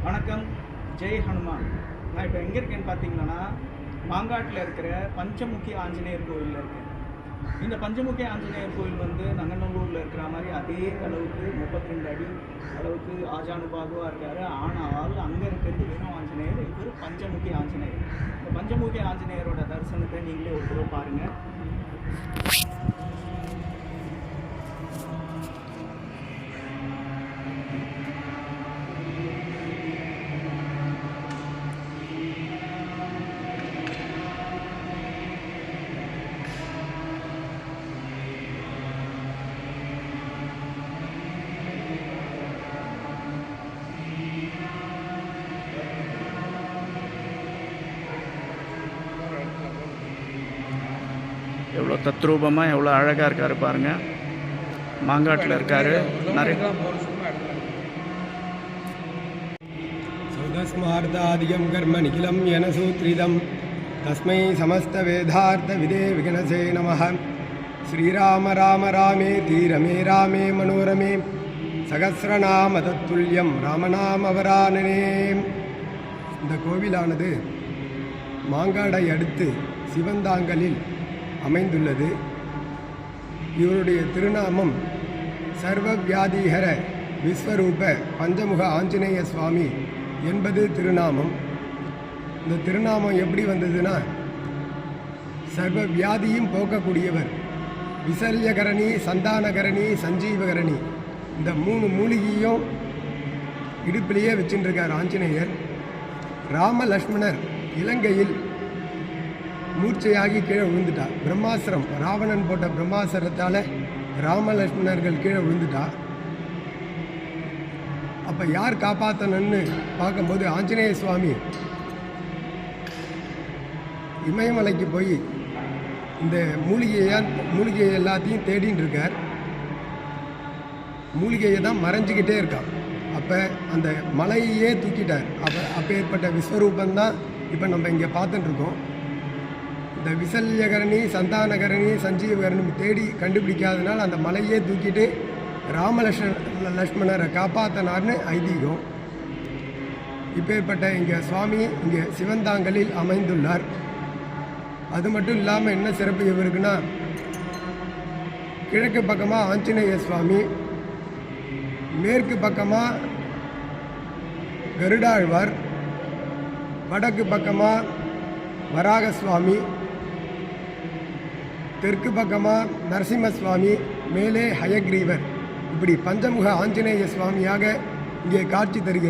வணக்கம், ஜெய் ஹனுமான். நான் இப்போ எங்கே இருக்கேன்னு பார்த்தீங்கன்னா, மாங்காட்டில் இருக்கிற பஞ்சமுகி ஆஞ்சநேயர் கோயிலில் இருக்கேன். இந்த பஞ்சமுகி ஆஞ்சநேயர் கோயில் வந்து நங்கநல்லூரில் இருக்கிற மாதிரி அதே அளவுக்கு 32 அடி அளவுக்கு ஆஜானுபாகுவாக இருக்கார். ஆனால் அங்கே இருக்கிறது வெறும் ஆஞ்சநேயர், இவர் பஞ்சமுகி ஆஞ்சநேயர். இந்த பஞ்சமுகி ஆஞ்சநேயரோட தரிசனத்தை நீங்களே ஒரு தடவை பாருங்கள். எவ்வளோ தத்ரூபமாக எவ்வளோ அழகாக இருக்கார் பாருங்கள். மாங்காட்டில் இருக்கார். நிறைய சௌதஸ்மார்த்தாதிகம் கர்ம நிகிலம் என சூத்ரிதம் தஸ்மை சமஸ்த வேதார்த்த விதே விகனசே நமः. ஸ்ரீராம ராம ராமே தீரமே ராமே மனோரமே சகஸ்ரநாம தத்துல்யம் ராமநாமவரானனே. இந்த கோவிலானது மாங்காடை அடுத்து சிவந்தாங்கலில் அமைந்துள்ளது. இவருடைய திருநாமம் சர்வவியாதிஹர விஸ்வரூப பஞ்சமுக ஆஞ்சநேய சுவாமி என்பது திருநாமம். இந்த திருநாமம் எப்படி வந்ததுன்னா, சர்வ வியாதியும் போக்கக்கூடியவர், விசல்யகரணி, சந்தானகரணி, சஞ்சீவகரணி, இந்த 3 மூலிகையும் இடுப்பிலேயே வச்சுட்டுருக்கார் ஆஞ்சநேயர். ராம லக்ஷ்மணர் இலங்கையில் மூர்ச்சையாகி கீழே விழுந்துட்டா. பிரம்மாஸ்திரம், ராவணன் போட்ட பிரம்மாஸ்திரத்தால் ராமலட்சுமணர்கள் கீழே விழுந்துட்டா. அப்போ யார் காப்பாற்றணும்னு பார்க்கும்போது ஆஞ்சநேய சுவாமி இமயமலைக்கு போய் இந்த மூலிகை எல்லாத்தையும் தேடின்னு இருக்கார். மூலிகையை தான் மறைஞ்சிக்கிட்டே இருக்கான். அப்போ அந்த மலையே தூக்கிட்டார். அப்போ ஏற்பட்ட விஸ்வரூபந்தான் இப்போ நம்ம இங்கே பார்த்துட்டுருக்கோம். இந்த விசல்யகரணி, சந்தானகரணி, சஞ்சீவகரணி தேடி கண்டுபிடிக்காதனால அந்த மலையே தூக்கிட்டு லக்ஷ்மணரை காப்பாற்றினார்னு ஐதீகம். இப்பேற்பட்ட இங்கே சுவாமி இங்கே சிவந்தாங்கலில் அமைந்துள்ளார். அது மட்டும் இல்லாமல் என்ன சிறப்பு இவருக்குன்னா, கிழக்கு பக்கமாக ஆஞ்சநேய சுவாமி, மேற்கு பக்கமாக கருடாழ்வார், வடக்கு பக்கமாக வராக சுவாமி, தெற்கு பக்கமாக நரசிம்ம சுவாமி, மேலே ஹயக்ரீவர், இப்படி பஞ்சமுக ஆஞ்சநேய சுவாமியாக இங்கே காட்சி தருகிறார்.